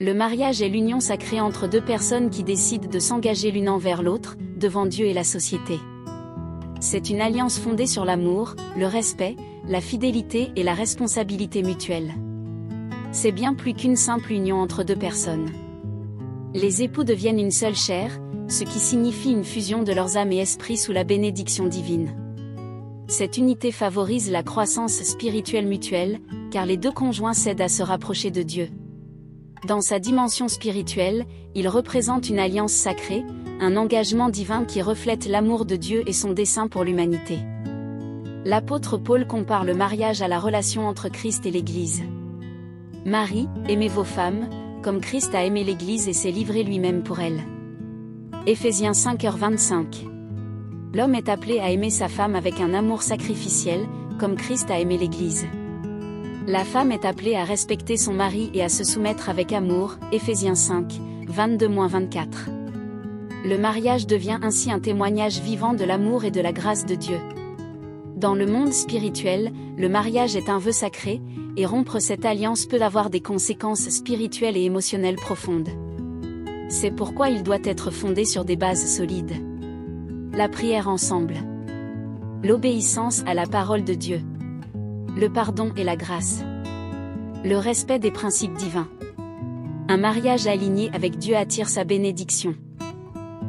Le mariage est l'union sacrée entre deux personnes qui décident de s'engager l'une envers l'autre, devant Dieu et la société. C'est une alliance fondée sur l'amour, le respect, la fidélité et la responsabilité mutuelle. C'est bien plus qu'une simple union entre deux personnes. Les époux deviennent une seule chair, ce qui signifie une fusion de leurs âmes et esprits sous la bénédiction divine. Cette unité favorise la croissance spirituelle mutuelle, car les deux conjoints s'aident à se rapprocher de Dieu. Dans sa dimension spirituelle, il représente une alliance sacrée, un engagement divin qui reflète l'amour de Dieu et son dessein pour l'humanité. L'apôtre Paul compare le mariage à la relation entre Christ et l'Église. Marie, aimez vos femmes, comme Christ a aimé l'Église et s'est livré lui-même pour elle. Éphésiens 5h25. L'homme est appelé à aimer sa femme avec un amour sacrificiel, comme Christ a aimé l'Église. La femme est appelée à respecter son mari et à se soumettre avec amour, Éphésiens 5, 22-24. Le mariage devient ainsi un témoignage vivant de l'amour et de la grâce de Dieu. Dans le monde spirituel, le mariage est un vœu sacré, et rompre cette alliance peut avoir des conséquences spirituelles et émotionnelles profondes. C'est pourquoi il doit être fondé sur des bases solides. La prière ensemble. L'obéissance à la parole de Dieu. Le pardon et la grâce. Le respect des principes divins. Un mariage aligné avec Dieu attire sa bénédiction.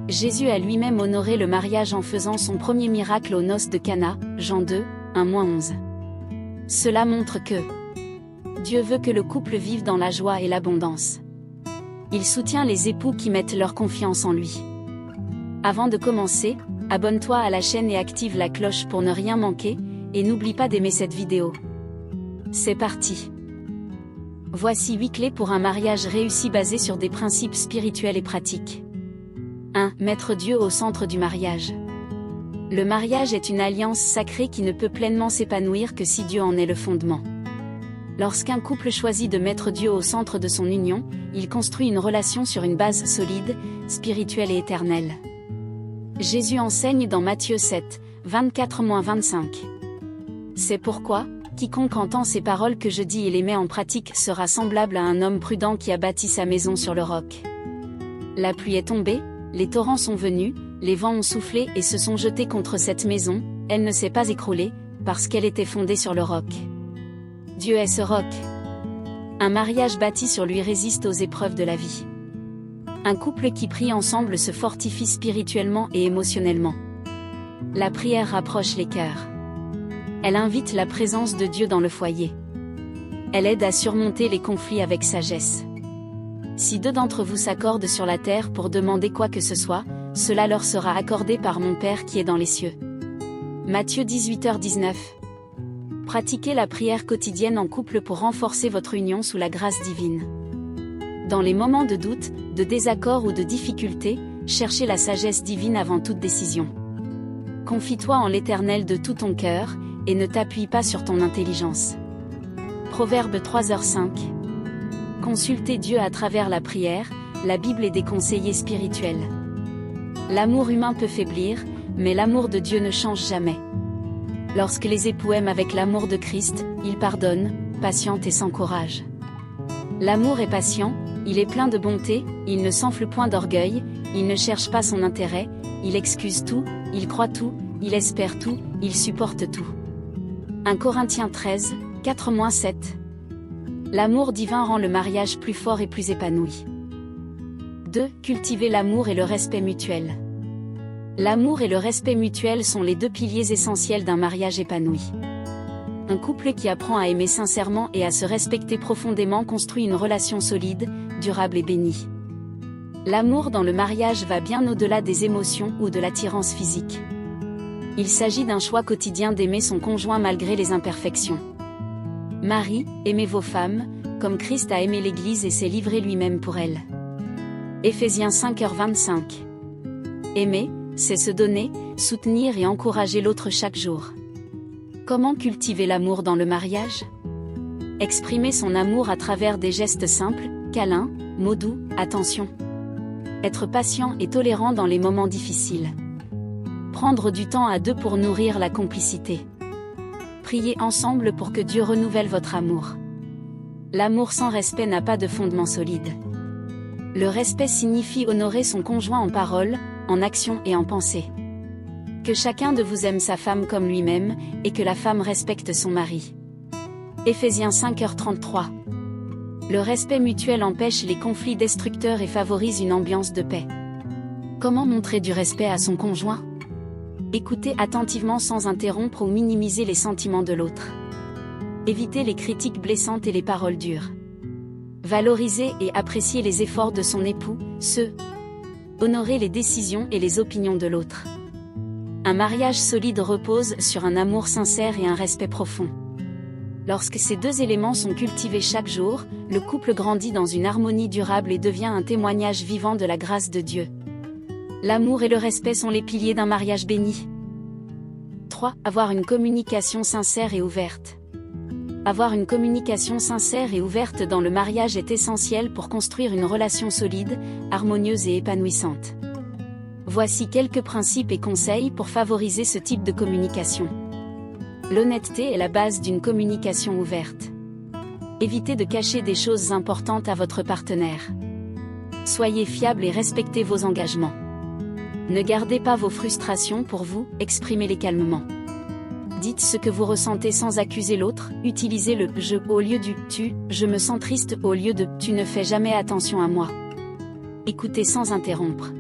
Jésus a lui-même honoré le mariage en faisant son premier miracle aux noces de Cana, Jean 2, 1-11. Cela montre que Dieu veut que le couple vive dans la joie et l'abondance. Il soutient les époux qui mettent leur confiance en lui. Avant de commencer, abonne-toi à la chaîne et active la cloche pour ne rien manquer, et n'oublie pas d'aimer cette vidéo. C'est parti. Voici 8 clés pour un mariage réussi basé sur des principes spirituels et pratiques. 1. Mettre Dieu au centre du mariage. Le mariage est une alliance sacrée qui ne peut pleinement s'épanouir que si Dieu en est le fondement. Lorsqu'un couple choisit de mettre Dieu au centre de son union, il construit une relation sur une base solide, spirituelle et éternelle. Jésus enseigne dans Matthieu 7, 24-25. C'est pourquoi, quiconque entend ces paroles que je dis et les met en pratique sera semblable à un homme prudent qui a bâti sa maison sur le roc. La pluie est tombée, les torrents sont venus, les vents ont soufflé et se sont jetés contre cette maison, elle ne s'est pas écroulée, parce qu'elle était fondée sur le roc. Dieu est ce roc. Un mariage bâti sur lui résiste aux épreuves de la vie. Un couple qui prie ensemble se fortifie spirituellement et émotionnellement. La prière rapproche les cœurs. Elle invite la présence de Dieu dans le foyer. Elle aide à surmonter les conflits avec sagesse. Si deux d'entre vous s'accordent sur la terre pour demander quoi que ce soit, cela leur sera accordé par mon Père qui est dans les cieux. Matthieu 18h19. Pratiquez la prière quotidienne en couple pour renforcer votre union sous la grâce divine. Dans les moments de doute, de désaccord ou de difficulté, cherchez la sagesse divine avant toute décision. Confie-toi en l'Éternel de tout ton cœur, et ne t'appuie pas sur ton intelligence. Proverbe 3h5. Consultez Dieu à travers la prière, la Bible et des conseillers spirituels. L'amour humain peut faiblir, mais l'amour de Dieu ne change jamais. Lorsque les époux aiment avec l'amour de Christ, ils pardonnent, patientent et s'encouragent. L'amour est patient, il est plein de bonté, il ne s'enfle point d'orgueil, il ne cherche pas son intérêt, il excuse tout, il croit tout, il espère tout, il supporte tout. 1 Corinthiens 13, 4-7. L'amour divin rend le mariage plus fort et plus épanoui. 2. Cultiver l'amour et le respect mutuel. L'amour et le respect mutuel sont les deux piliers essentiels d'un mariage épanoui. Un couple qui apprend à aimer sincèrement et à se respecter profondément construit une relation solide, durable et bénie. L'amour dans le mariage va bien au-delà des émotions ou de l'attirance physique. Il s'agit d'un choix quotidien d'aimer son conjoint malgré les imperfections. Marie, aimez vos femmes, comme Christ a aimé l'Église et s'est livré lui-même pour elle. Éphésiens 5h25. Aimer, c'est se donner, soutenir et encourager l'autre chaque jour. Comment cultiver l'amour dans le mariage? Exprimer son amour à travers des gestes simples, câlins, mots doux, attention. Être patient et tolérant dans les moments difficiles. Prendre du temps à deux pour nourrir la complicité. Priez ensemble pour que Dieu renouvelle votre amour. L'amour sans respect n'a pas de fondement solide. Le respect signifie honorer son conjoint en parole, en action et en pensée. Que chacun de vous aime sa femme comme lui-même, et que la femme respecte son mari. Éphésiens 5h33. Le respect mutuel empêche les conflits destructeurs et favorise une ambiance de paix. Comment montrer du respect à son conjoint? Écoutez attentivement sans interrompre ou minimiser les sentiments de l'autre. Évitez les critiques blessantes et les paroles dures. Valorisez et appréciez les efforts de son époux, honorez les décisions et les opinions de l'autre. Un mariage solide repose sur un amour sincère et un respect profond. Lorsque ces deux éléments sont cultivés chaque jour, le couple grandit dans une harmonie durable et devient un témoignage vivant de la grâce de Dieu. L'amour et le respect sont les piliers d'un mariage béni. 3. Avoir une communication sincère et ouverte. Avoir une communication sincère et ouverte dans le mariage est essentiel pour construire une relation solide, harmonieuse et épanouissante. Voici quelques principes et conseils pour favoriser ce type de communication. L'honnêteté est la base d'une communication ouverte. Évitez de cacher des choses importantes à votre partenaire. Soyez fiable et respectez vos engagements. Ne gardez pas vos frustrations pour vous, exprimez-les calmement. Dites ce que vous ressentez sans accuser l'autre, utilisez le « je » au lieu du « tu », je me sens triste au lieu de « tu ne fais jamais attention à moi ». Écoutez sans interrompre.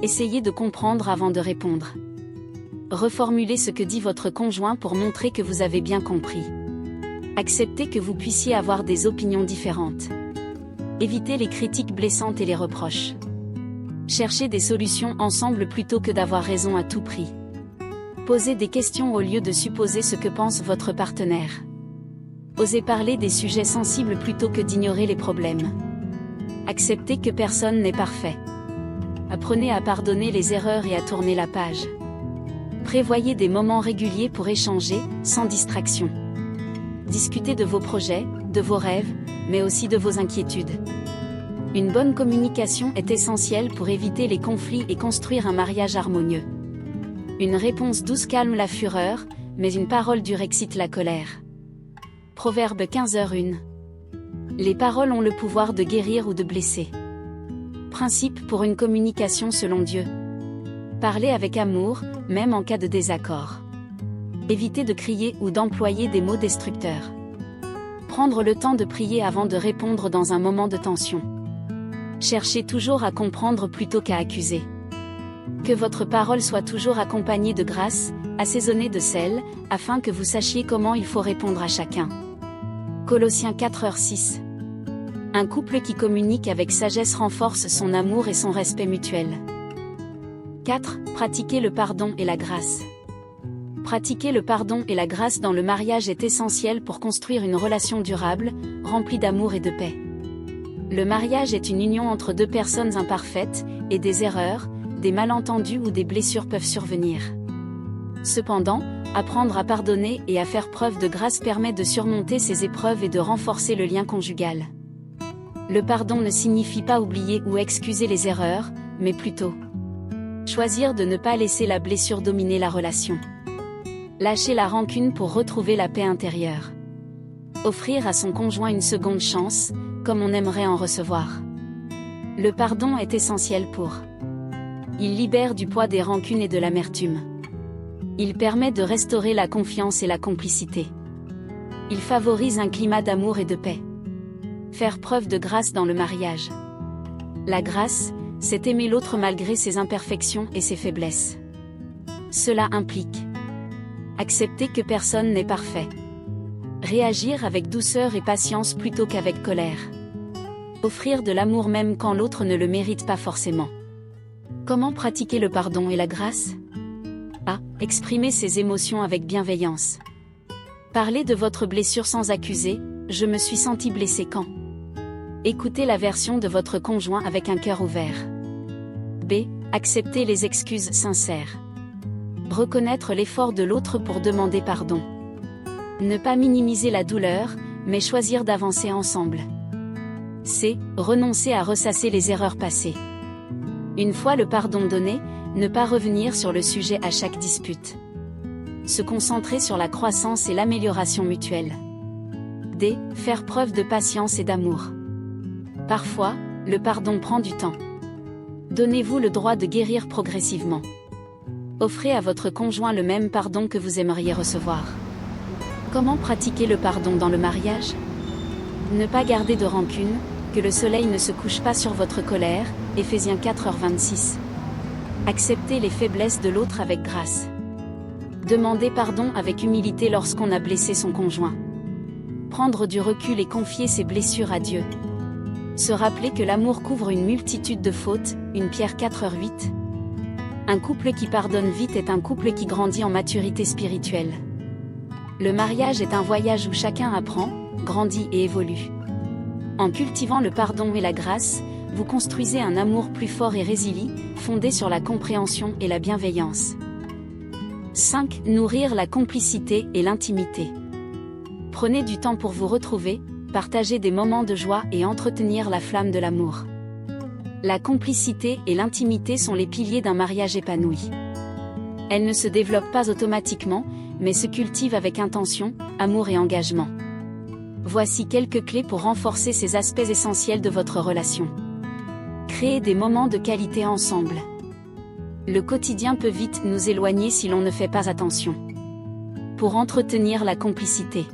Essayez de comprendre avant de répondre. Reformulez ce que dit votre conjoint pour montrer que vous avez bien compris. Acceptez que vous puissiez avoir des opinions différentes. Évitez les critiques blessantes et les reproches. Cherchez des solutions ensemble plutôt que d'avoir raison à tout prix. Posez des questions au lieu de supposer ce que pense votre partenaire. Osez parler des sujets sensibles plutôt que d'ignorer les problèmes. Acceptez que personne n'est parfait. Apprenez à pardonner les erreurs et à tourner la page. Prévoyez des moments réguliers pour échanger, sans distraction. Discutez de vos projets, de vos rêves, mais aussi de vos inquiétudes. Une bonne communication est essentielle pour éviter les conflits et construire un mariage harmonieux. Une réponse douce calme la fureur, mais une parole dure excite la colère. Proverbe 15h1. Les paroles ont le pouvoir de guérir ou de blesser. Principe pour une communication selon Dieu. Parlez avec amour, même en cas de désaccord. Évitez de crier ou d'employer des mots destructeurs. Prendre le temps de prier avant de répondre dans un moment de tension. Cherchez toujours à comprendre plutôt qu'à accuser. Que votre parole soit toujours accompagnée de grâce, assaisonnée de sel, afin que vous sachiez comment il faut répondre à chacun. Colossiens 4h6. Un couple qui communique avec sagesse renforce son amour et son respect mutuel. 4. Pratiquer le pardon et la grâce. Pratiquer le pardon et la grâce dans le mariage est essentiel pour construire une relation durable, remplie d'amour et de paix. Le mariage est une union entre deux personnes imparfaites, et des erreurs, des malentendus ou des blessures peuvent survenir. Cependant, apprendre à pardonner et à faire preuve de grâce permet de surmonter ces épreuves et de renforcer le lien conjugal. Le pardon ne signifie pas oublier ou excuser les erreurs, mais plutôt choisir de ne pas laisser la blessure dominer la relation. Lâcher la rancune pour retrouver la paix intérieure. Offrir à son conjoint une seconde chance, comme on aimerait en recevoir. Le pardon est essentiel pour. Il libère du poids des rancunes et de l'amertume. Il permet de restaurer la confiance et la complicité. Il favorise un climat d'amour et de paix. Faire preuve de grâce dans le mariage. La grâce, c'est aimer l'autre malgré ses imperfections et ses faiblesses. Cela implique accepter que personne n'est parfait. Réagir avec douceur et patience plutôt qu'avec colère. Offrir de l'amour même quand l'autre ne le mérite pas forcément. Comment pratiquer le pardon et la grâce? A. Exprimer ses émotions avec bienveillance. Parlez de votre blessure sans accuser, je me suis senti blessé quand. Écoutez la version de votre conjoint avec un cœur ouvert. B. Accepter les excuses sincères. Reconnaître l'effort de l'autre pour demander pardon. Ne pas minimiser la douleur, mais choisir d'avancer ensemble. C. Renoncer à ressasser les erreurs passées. Une fois le pardon donné, ne pas revenir sur le sujet à chaque dispute. Se concentrer sur la croissance et l'amélioration mutuelle. D. Faire preuve de patience et d'amour. Parfois, Le pardon prend du temps. Donnez-vous le droit de guérir progressivement. Offrez à votre conjoint le même pardon que vous aimeriez recevoir. Comment pratiquer le pardon dans le mariage? Ne pas garder de rancune, que le soleil ne se couche pas sur votre colère, Éphésiens 4h26. Accepter les faiblesses de l'autre avec grâce. Demander pardon avec humilité lorsqu'on a blessé son conjoint. Prendre du recul et confier ses blessures à Dieu. Se rappeler que l'amour couvre une multitude de fautes, 1 Pierre 4h8. Un couple qui pardonne vite est un couple qui grandit en maturité spirituelle. Le mariage est un voyage où chacun apprend, grandit et évolue. En cultivant le pardon et la grâce, vous construisez un amour plus fort et résilient, fondé sur la compréhension et la bienveillance. 5. Nourrir la complicité et l'intimité. Prenez du temps pour vous retrouver, partager des moments de joie et entretenir la flamme de l'amour. La complicité et l'intimité sont les piliers d'un mariage épanoui. Elles ne se développent pas automatiquement, mais se cultivent avec intention, amour et engagement. Voici quelques clés pour renforcer ces aspects essentiels de votre relation. Créez des moments de qualité ensemble. Le quotidien peut vite nous éloigner si l'on ne fait pas attention. Pour entretenir la complicité,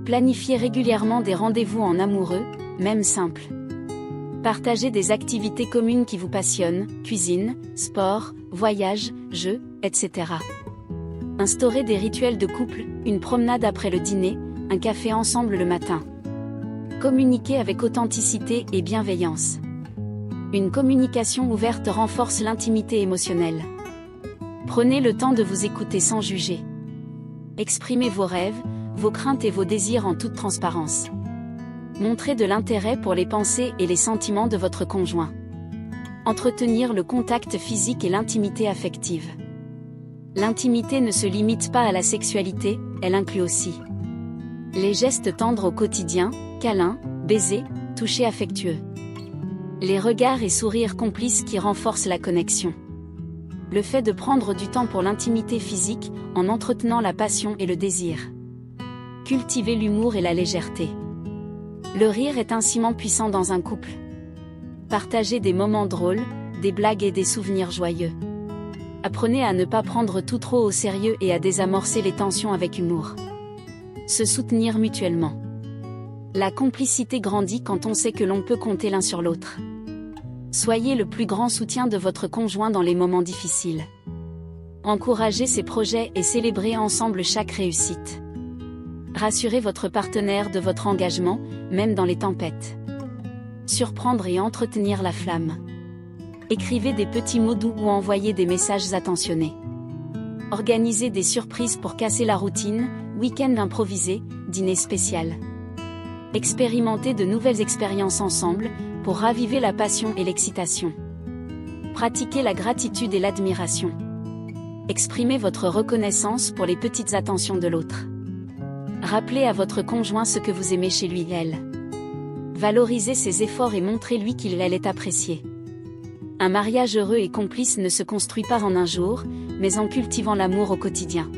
planifiez régulièrement des rendez-vous en amoureux, même simples. Partagez des activités communes qui vous passionnent, cuisine, sport, voyage, jeux, etc. Instaurez des rituels de couple, une promenade après le dîner, un café ensemble le matin. Communiquez avec authenticité et bienveillance. Une communication ouverte renforce l'intimité émotionnelle. Prenez le temps de vous écouter sans juger. Exprimez vos rêves, vos craintes et vos désirs en toute transparence. Montrez de l'intérêt pour les pensées et les sentiments de votre conjoint. Entretenir le contact physique et l'intimité affective. L'intimité ne se limite pas à la sexualité, elle inclut aussi les gestes tendres au quotidien, câlins, baisers, touchés affectueux. Les regards et sourires complices qui renforcent la connexion. Le fait de prendre du temps pour l'intimité physique, en entretenant la passion et le désir. Cultivez l'humour et la légèreté. Le rire est un ciment puissant dans un couple. Partagez des moments drôles, des blagues et des souvenirs joyeux. Apprenez à ne pas prendre tout trop au sérieux et à désamorcer les tensions avec humour. Se soutenir mutuellement. La complicité grandit quand on sait que l'on peut compter l'un sur l'autre. Soyez le plus grand soutien de votre conjoint dans les moments difficiles. Encouragez ses projets et célébrez ensemble chaque réussite. Rassurez votre partenaire de votre engagement, même dans les tempêtes. Surprendre et entretenir la flamme. Écrivez des petits mots doux ou envoyez des messages attentionnés. Organisez des surprises pour casser la routine, week-end improvisé, dîner spécial. Expérimentez de nouvelles expériences ensemble, pour raviver la passion et l'excitation. Pratiquez la gratitude et l'admiration. Exprimez votre reconnaissance pour les petites attentions de l'autre. Rappelez à votre conjoint ce que vous aimez chez lui et elle. Valorisez ses efforts et montrez-lui qu'il est apprécié. Un mariage heureux et complice ne se construit pas en un jour, mais en cultivant l'amour au quotidien.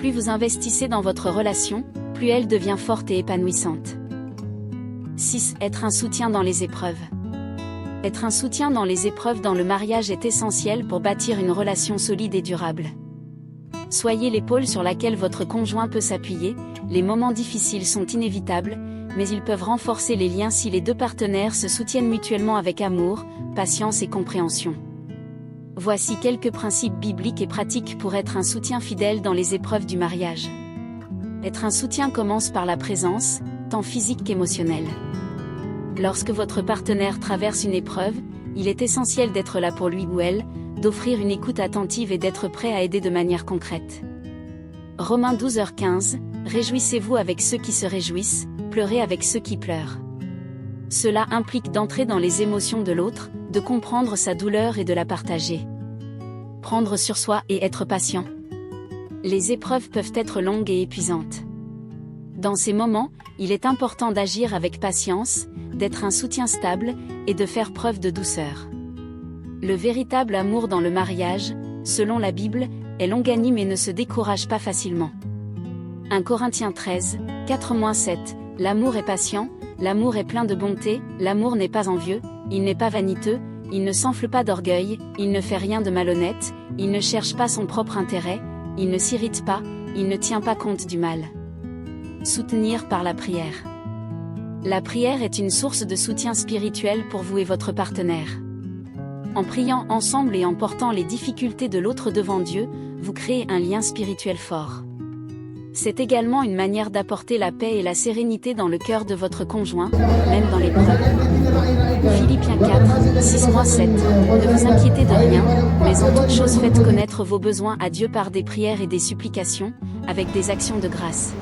Plus vous investissez dans votre relation, plus elle devient forte et épanouissante. 6. Être un soutien dans les épreuves. Être un soutien dans les épreuves dans le mariage est essentiel pour bâtir une relation solide et durable. Soyez l'épaule sur laquelle votre conjoint peut s'appuyer, les moments difficiles sont inévitables, mais ils peuvent renforcer les liens si les deux partenaires se soutiennent mutuellement avec amour, patience et compréhension. Voici quelques principes bibliques et pratiques pour être un soutien fidèle dans les épreuves du mariage. Être un soutien commence par la présence, tant physique qu'émotionnelle. Lorsque votre partenaire traverse une épreuve, il est essentiel d'être là pour lui ou elle, d'offrir une écoute attentive et d'être prêt à aider de manière concrète. Romains 12h15, réjouissez-vous avec ceux qui se réjouissent, pleurez avec ceux qui pleurent. Cela implique d'entrer dans les émotions de l'autre, de comprendre sa douleur et de la partager. Prendre sur soi et être patient. Les épreuves peuvent être longues et épuisantes. Dans ces moments, il est important d'agir avec patience, d'être un soutien stable, et de faire preuve de douceur. Le véritable amour dans le mariage, selon la Bible, est longanime et ne se décourage pas facilement. 1 Corinthiens 13, 4-7, l'amour est patient, L'amour est plein de bonté, l'amour n'est pas envieux, il n'est pas vaniteux, il ne s'enfle pas d'orgueil, il ne fait rien de malhonnête, il ne cherche pas son propre intérêt, il ne s'irrite pas, il ne tient pas compte du mal. Soutenir par la prière. La prière est une source de soutien spirituel pour vous et votre partenaire. En priant ensemble et en portant les difficultés de l'autre devant Dieu, vous créez un lien spirituel fort. C'est également une manière d'apporter la paix et la sérénité dans le cœur de votre conjoint, même dans l'épreuve. Philippiens 4, 6-7. Ne vous inquiétez de rien, mais en toute chose faites connaître vos besoins à Dieu par des prières et des supplications, avec des actions de grâce.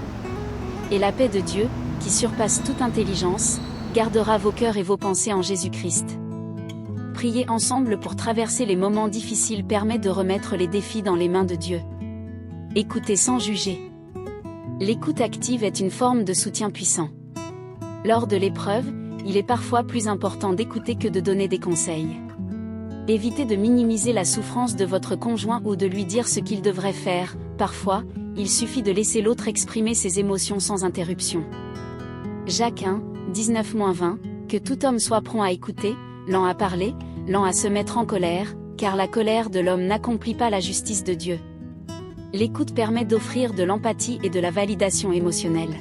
Et la paix de Dieu, qui surpasse toute intelligence, gardera vos cœurs et vos pensées en Jésus-Christ. Prier ensemble pour traverser les moments difficiles permet de remettre les défis dans les mains de Dieu. Écoutez sans juger. L'écoute active est une forme de soutien puissant. Lors de l'épreuve, il est parfois plus important d'écouter que de donner des conseils. Évitez de minimiser la souffrance de votre conjoint ou de lui dire ce qu'il devrait faire. Parfois, il suffit de laisser l'autre exprimer ses émotions sans interruption. Jacques 1, 19-20, que tout homme soit prompt à écouter, lent à parler, lent à se mettre en colère, car la colère de l'homme n'accomplit pas la justice de Dieu. L'écoute permet d'offrir de l'empathie et de la validation émotionnelle.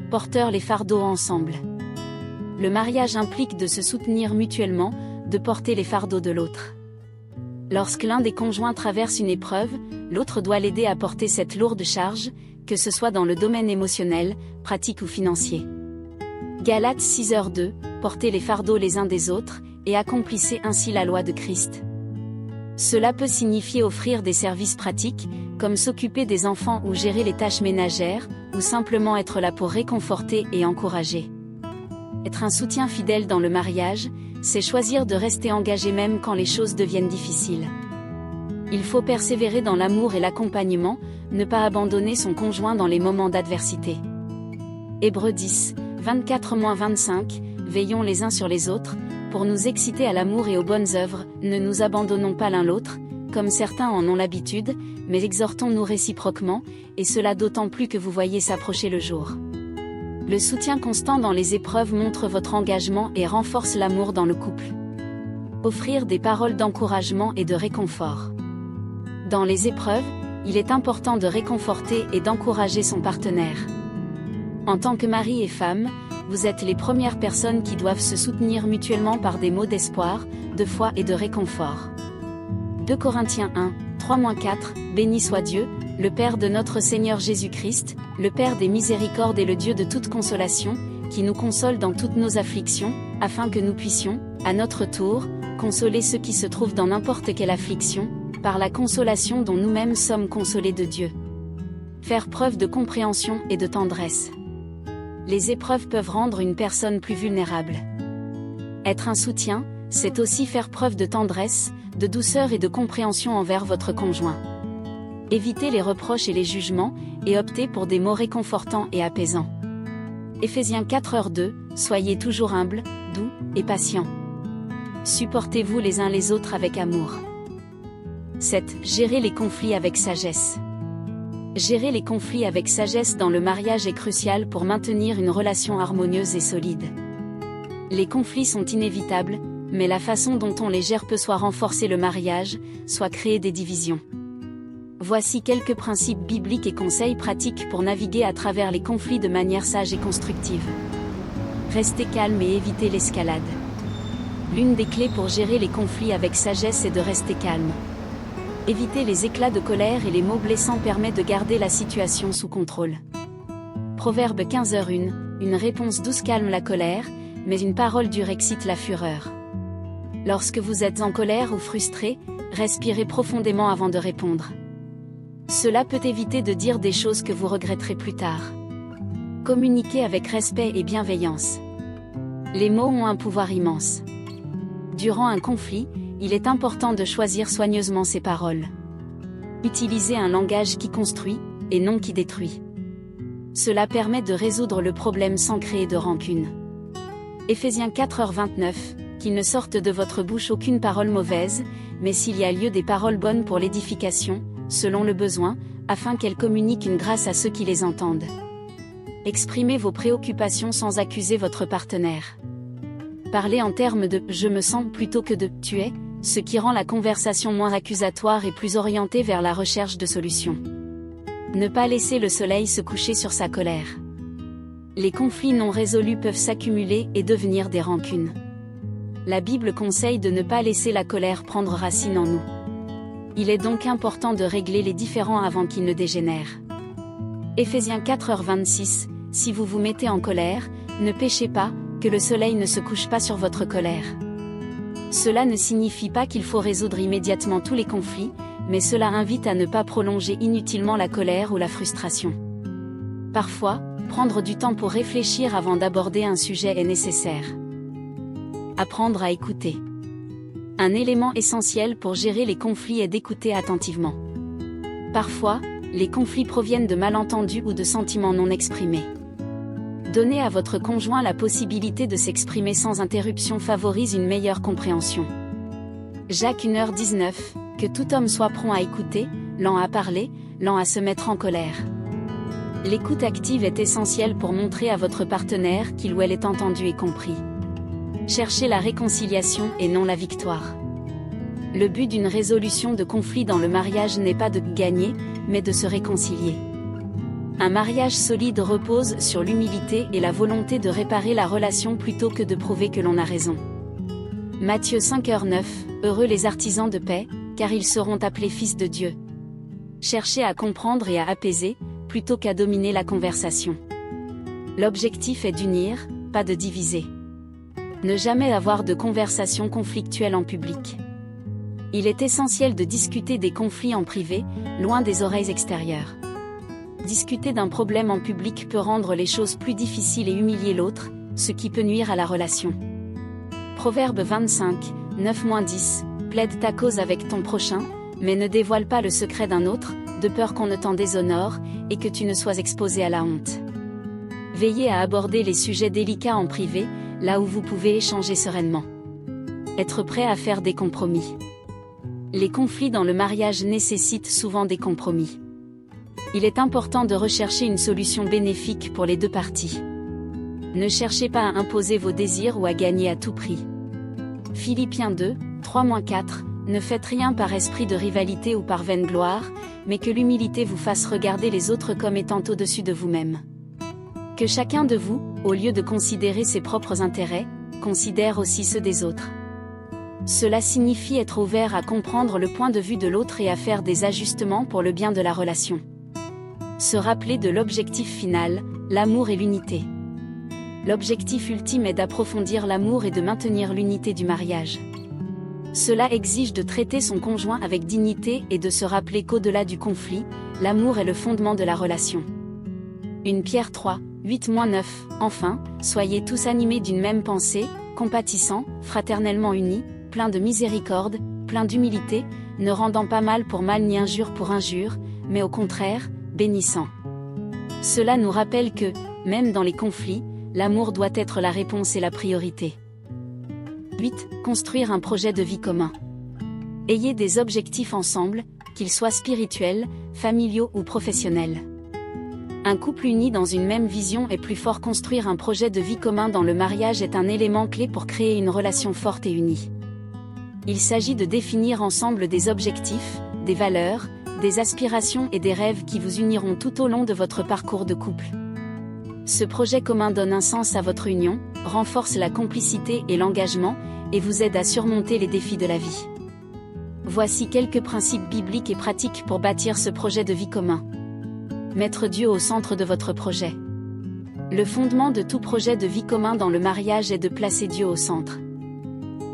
Porteurs les fardeaux ensemble. Le mariage implique de se soutenir mutuellement, de porter les fardeaux de l'autre. Lorsque l'un des conjoints traverse une épreuve, l'autre doit l'aider à porter cette lourde charge, que ce soit dans le domaine émotionnel, pratique ou financier. Galates 6h2, portez les fardeaux les uns des autres, et accomplissez ainsi la loi de Christ. Cela peut signifier offrir des services pratiques, comme s'occuper des enfants ou gérer les tâches ménagères, ou simplement être là pour réconforter et encourager. Être un soutien fidèle dans le mariage, c'est choisir de rester engagé même quand les choses deviennent difficiles. Il faut persévérer dans l'amour et l'accompagnement, ne pas abandonner son conjoint dans les moments d'adversité. Hébreux 10, 24-25, veillons les uns sur les autres, pour nous exciter à l'amour et aux bonnes œuvres, ne nous abandonnons pas l'un l'autre, comme certains en ont l'habitude, mais exhortons-nous réciproquement, et cela d'autant plus que vous voyez s'approcher le jour. Le soutien constant dans les épreuves montre votre engagement et renforce l'amour dans le couple. Offrir des paroles d'encouragement et de réconfort. Dans les épreuves, il est important de réconforter et d'encourager son partenaire. En tant que mari et femme, vous êtes les premières personnes qui doivent se soutenir mutuellement par des mots d'espoir, de foi et de réconfort. 2 Corinthiens 1, 3-4, Béni soit Dieu, le Père de notre Seigneur Jésus-Christ, le Père des miséricordes et le Dieu de toute consolation, qui nous console dans toutes nos afflictions, afin que nous puissions, à notre tour, consoler ceux qui se trouvent dans n'importe quelle affliction, par la consolation dont nous-mêmes sommes consolés de Dieu. Faire preuve de compréhension et de tendresse. Les épreuves peuvent rendre une personne plus vulnérable. Être un soutien, c'est aussi faire preuve de tendresse, de douceur et de compréhension envers votre conjoint. Évitez les reproches et les jugements, et optez pour des mots réconfortants et apaisants. Éphésiens 4h2, soyez toujours humbles, doux et patients. Supportez-vous les uns les autres avec amour. 7. Gérez les conflits avec sagesse. Gérer les conflits avec sagesse dans le mariage est crucial pour maintenir une relation harmonieuse et solide. Les conflits sont inévitables, mais la façon dont on les gère peut soit renforcer le mariage, soit créer des divisions. Voici quelques principes bibliques et conseils pratiques pour naviguer à travers les conflits de manière sage et constructive. Restez calme et évitez l'escalade. L'une des clés pour gérer les conflits avec sagesse est de rester calme. Éviter les éclats de colère et les mots blessants permet de garder la situation sous contrôle. Proverbe 15h1, une réponse douce calme la colère, mais une parole dure excite la fureur. Lorsque vous êtes en colère ou frustré, respirez profondément avant de répondre. Cela peut éviter de dire des choses que vous regretterez plus tard. Communiquez avec respect et bienveillance. Les mots ont un pouvoir immense. Durant un conflit, il est important de choisir soigneusement ses paroles. Utilisez un langage qui construit, et non qui détruit. Cela permet de résoudre le problème sans créer de rancune. Éphésiens 4h29, qu'il ne sorte de votre bouche aucune parole mauvaise, mais s'il y a lieu des paroles bonnes pour l'édification, selon le besoin, afin qu'elles communiquent une grâce à ceux qui les entendent. Exprimez vos préoccupations sans accuser votre partenaire. Parlez en termes de « je me sens » plutôt que de « tu es », ce qui rend la conversation moins accusatoire et plus orientée vers la recherche de solutions. Ne pas laisser le soleil se coucher sur sa colère. Les conflits non résolus peuvent s'accumuler et devenir des rancunes. La Bible conseille de ne pas laisser la colère prendre racine en nous. Il est donc important de régler les différends avant qu'ils ne dégénèrent. Éphésiens 4h26, si vous vous mettez en colère, ne péchez pas, que le soleil ne se couche pas sur votre colère. Cela ne signifie pas qu'il faut résoudre immédiatement tous les conflits, mais cela invite à ne pas prolonger inutilement la colère ou la frustration. Parfois, prendre du temps pour réfléchir avant d'aborder un sujet est nécessaire. Apprendre à écouter. Un élément essentiel pour gérer les conflits est d'écouter attentivement. Parfois, les conflits proviennent de malentendus ou de sentiments non exprimés. Donner à votre conjoint la possibilité de s'exprimer sans interruption favorise une meilleure compréhension. Jacques 1h19, que tout homme soit prompt à écouter, lent à parler, lent à se mettre en colère. L'écoute active est essentielle pour montrer à votre partenaire qu'il ou elle est entendu et compris. Cherchez la réconciliation et non la victoire. Le but d'une résolution de conflit dans le mariage n'est pas de gagner, mais de se réconcilier. Un mariage solide repose sur l'humilité et la volonté de réparer la relation plutôt que de prouver que l'on a raison. Matthieu 5h9, heureux les artisans de paix, car ils seront appelés fils de Dieu. Cherchez à comprendre et à apaiser, plutôt qu'à dominer la conversation. L'objectif est d'unir, pas de diviser. Ne jamais avoir de conversation conflictuelle en public. Il est essentiel de discuter des conflits en privé, loin des oreilles extérieures. Discuter d'un problème en public peut rendre les choses plus difficiles et humilier l'autre, ce qui peut nuire à la relation. Proverbe 25, 9-10, plaide ta cause avec ton prochain, mais ne dévoile pas le secret d'un autre, de peur qu'on ne t'en déshonore, et que tu ne sois exposé à la honte. Veillez à aborder les sujets délicats en privé, là où vous pouvez échanger sereinement. Être prêt à faire des compromis. Les conflits dans le mariage nécessitent souvent des compromis. Il est important de rechercher une solution bénéfique pour les deux parties. Ne cherchez pas à imposer vos désirs ou à gagner à tout prix. Philippiens 2, 3-4, ne faites rien par esprit de rivalité ou par vaine gloire, mais que l'humilité vous fasse regarder les autres comme étant au-dessus de vous-même. Que chacun de vous, au lieu de considérer ses propres intérêts, considère aussi ceux des autres. Cela signifie être ouvert à comprendre le point de vue de l'autre et à faire des ajustements pour le bien de la relation. Se rappeler de l'objectif final, l'amour et l'unité. L'objectif ultime est d'approfondir l'amour et de maintenir l'unité du mariage. Cela exige de traiter son conjoint avec dignité et de se rappeler qu'au-delà du conflit, l'amour est le fondement de la relation. 1 Pierre 3, 8-9, enfin, soyez tous animés d'une même pensée, compatissants, fraternellement unis, pleins de miséricorde, pleins d'humilité, ne rendant pas mal pour mal ni injure pour injure, mais au contraire, bénissant. Cela nous rappelle que, même dans les conflits, l'amour doit être la réponse et la priorité. 8. Construire un projet de vie commun. Ayez des objectifs ensemble, qu'ils soient spirituels, familiaux ou professionnels. Un couple uni dans une même vision est plus fort. Construire un projet de vie commun dans le mariage est un élément clé pour créer une relation forte et unie. Il s'agit de définir ensemble des objectifs, des valeurs, des aspirations et des rêves qui vous uniront tout au long de votre parcours de couple. Ce projet commun donne un sens à votre union, renforce la complicité et l'engagement, et vous aide à surmonter les défis de la vie. Voici quelques principes bibliques et pratiques pour bâtir ce projet de vie commun. Mettre Dieu au centre de votre projet. Le fondement de tout projet de vie commun dans le mariage est de placer Dieu au centre.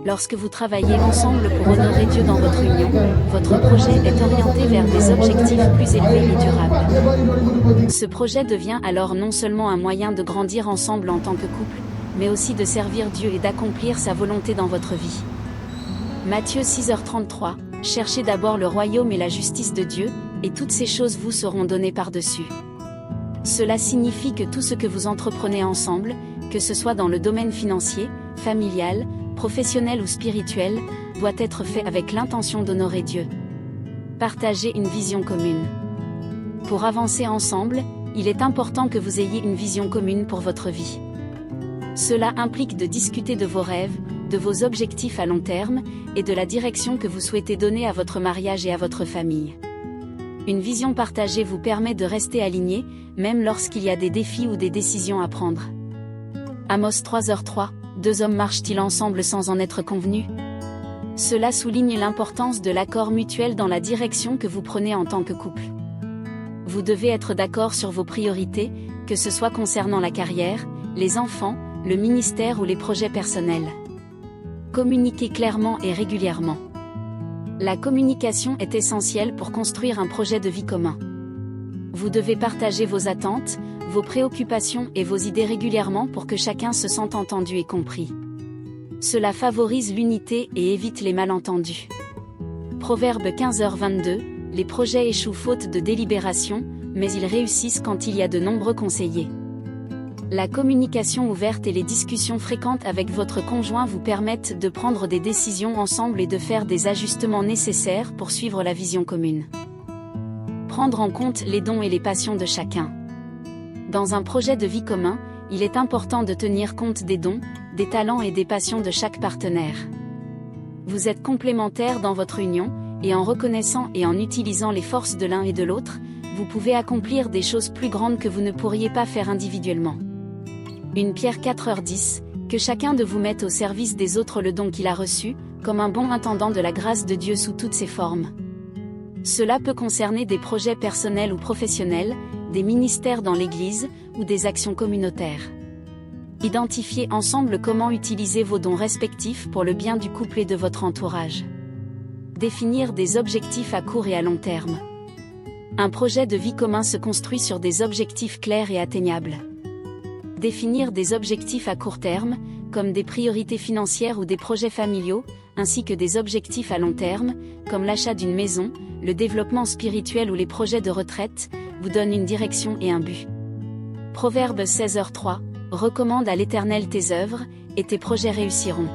Lorsque vous travaillez ensemble pour honorer Dieu dans votre union, votre projet est orienté vers des objectifs plus élevés et durables. Ce projet devient alors non seulement un moyen de grandir ensemble en tant que couple, mais aussi de servir Dieu et d'accomplir sa volonté dans votre vie. Matthieu 6h33, cherchez d'abord le royaume et la justice de Dieu, et toutes ces choses vous seront données par-dessus. Cela signifie que tout ce que vous entreprenez ensemble, que ce soit dans le domaine financier, familial, professionnel ou spirituel, doit être fait avec l'intention d'honorer Dieu. Partagez une vision commune. Pour avancer ensemble, il est important que vous ayez une vision commune pour votre vie. Cela implique de discuter de vos rêves, de vos objectifs à long terme, et de la direction que vous souhaitez donner à votre mariage et à votre famille. Une vision partagée vous permet de rester aligné, même lorsqu'il y a des défis ou des décisions à prendre. Amos 3h3, deux hommes marchent-ils ensemble sans en être convenus? Cela souligne l'importance de l'accord mutuel dans la direction que vous prenez en tant que couple. Vous devez être d'accord sur vos priorités, que ce soit concernant la carrière, les enfants, le ministère ou les projets personnels. Communiquez clairement et régulièrement. La communication est essentielle pour construire un projet de vie commun. Vous devez partager vos attentes, vos préoccupations et vos idées régulièrement pour que chacun se sente entendu et compris. Cela favorise l'unité et évite les malentendus. Proverbe 15h22, les projets échouent faute de délibération, mais ils réussissent quand il y a de nombreux conseillers. La communication ouverte et les discussions fréquentes avec votre conjoint vous permettent de prendre des décisions ensemble et de faire des ajustements nécessaires pour suivre la vision commune. Prendre en compte les dons et les passions de chacun. Dans un projet de vie commun, il est important de tenir compte des dons, des talents et des passions de chaque partenaire. Vous êtes complémentaires dans votre union, et en reconnaissant et en utilisant les forces de l'un et de l'autre, vous pouvez accomplir des choses plus grandes que vous ne pourriez pas faire individuellement. 1 Pierre 4h10, que chacun de vous mette au service des autres le don qu'il a reçu, comme un bon intendant de la grâce de Dieu sous toutes ses formes. Cela peut concerner des projets personnels ou professionnels, des ministères dans l'Église, ou des actions communautaires. Identifiez ensemble comment utiliser vos dons respectifs pour le bien du couple et de votre entourage. Définir des objectifs à court et à long terme. Un projet de vie commun se construit sur des objectifs clairs et atteignables. Définir des objectifs à court terme, comme des priorités financières ou des projets familiaux, ainsi que des objectifs à long terme, comme l'achat d'une maison, le développement spirituel ou les projets de retraite, vous donnent une direction et un but. Proverbe 16h3, recommande à l'Éternel tes œuvres, et tes projets réussiront.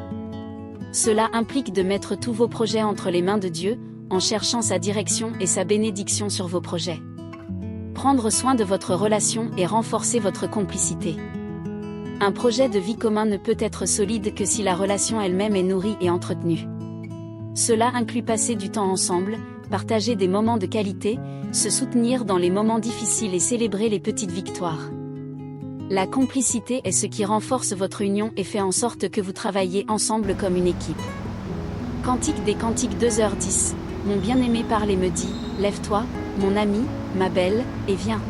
Cela implique de mettre tous vos projets entre les mains de Dieu, en cherchant sa direction et sa bénédiction sur vos projets. Prendre soin de votre relation et renforcer votre complicité. Un projet de vie commun ne peut être solide que si la relation elle-même est nourrie et entretenue. Cela inclut passer du temps ensemble, partager des moments de qualité, se soutenir dans les moments difficiles et célébrer les petites victoires. La complicité est ce qui renforce votre union et fait en sorte que vous travaillez ensemble comme une équipe. Cantique des Cantiques 2h10, mon bien-aimé parle et me dit, lève-toi, mon ami, ma belle, et viens.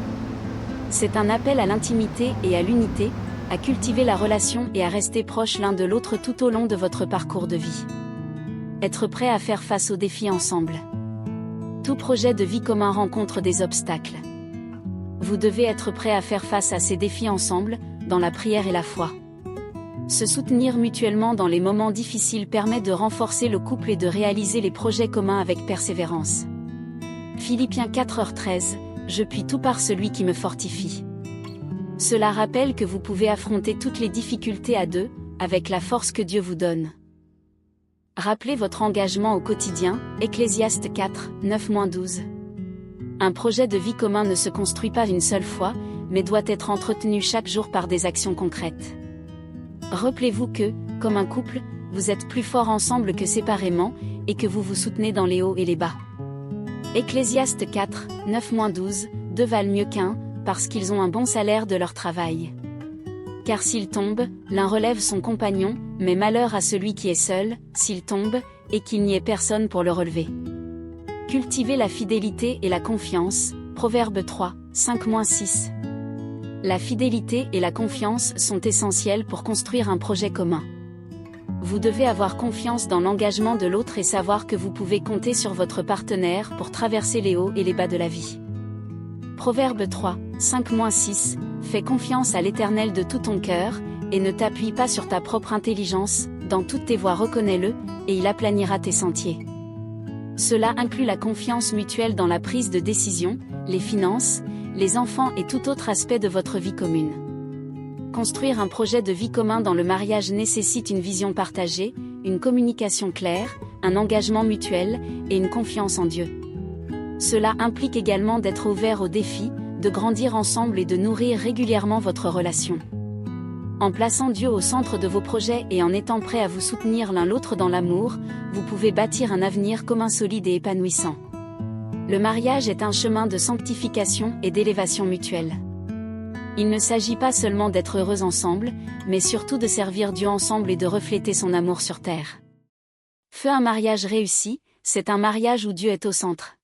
C'est un appel à l'intimité et à l'unité, à cultiver la relation et à rester proches l'un de l'autre tout au long de votre parcours de vie. Être prêt à faire face aux défis ensemble. Tout projet de vie commun rencontre des obstacles. Vous devez être prêt à faire face à ces défis ensemble, dans la prière et la foi. Se soutenir mutuellement dans les moments difficiles permet de renforcer le couple et de réaliser les projets communs avec persévérance. Philippiens 4h13, je puis tout par celui qui me fortifie. Cela rappelle que vous pouvez affronter toutes les difficultés à deux, avec la force que Dieu vous donne. Rappelez votre engagement au quotidien, Ecclésiaste 4, 9-12. Un projet de vie commun ne se construit pas une seule fois, mais doit être entretenu chaque jour par des actions concrètes. Rappelez-vous que, comme un couple, vous êtes plus forts ensemble que séparément, et que vous vous soutenez dans les hauts et les bas. Ecclésiaste 4, 9-12, deux valent mieux qu'un, parce qu'ils ont un bon salaire de leur travail. Car s'il tombe, l'un relève son compagnon, mais malheur à celui qui est seul, s'il tombe, et qu'il n'y ait personne pour le relever. Cultivez la fidélité et la confiance, Proverbe 3, 5-6. La fidélité et la confiance sont essentielles pour construire un projet commun. Vous devez avoir confiance dans l'engagement de l'autre et savoir que vous pouvez compter sur votre partenaire pour traverser les hauts et les bas de la vie. Proverbe 3, 5-6, fais confiance à l'Éternel de tout ton cœur, et ne t'appuie pas sur ta propre intelligence, dans toutes tes voies reconnais-le, et il aplanira tes sentiers. Cela inclut la confiance mutuelle dans la prise de décision, les finances, les enfants et tout autre aspect de votre vie commune. Construire un projet de vie commun dans le mariage nécessite une vision partagée, une communication claire, un engagement mutuel, et une confiance en Dieu. Cela implique également d'être ouvert aux défis, de grandir ensemble et de nourrir régulièrement votre relation. En plaçant Dieu au centre de vos projets et en étant prêt à vous soutenir l'un l'autre dans l'amour, vous pouvez bâtir un avenir commun solide et épanouissant. Le mariage est un chemin de sanctification et d'élévation mutuelle. Il ne s'agit pas seulement d'être heureux ensemble, mais surtout de servir Dieu ensemble et de refléter son amour sur terre. Feu un mariage réussi, c'est un mariage où Dieu est au centre.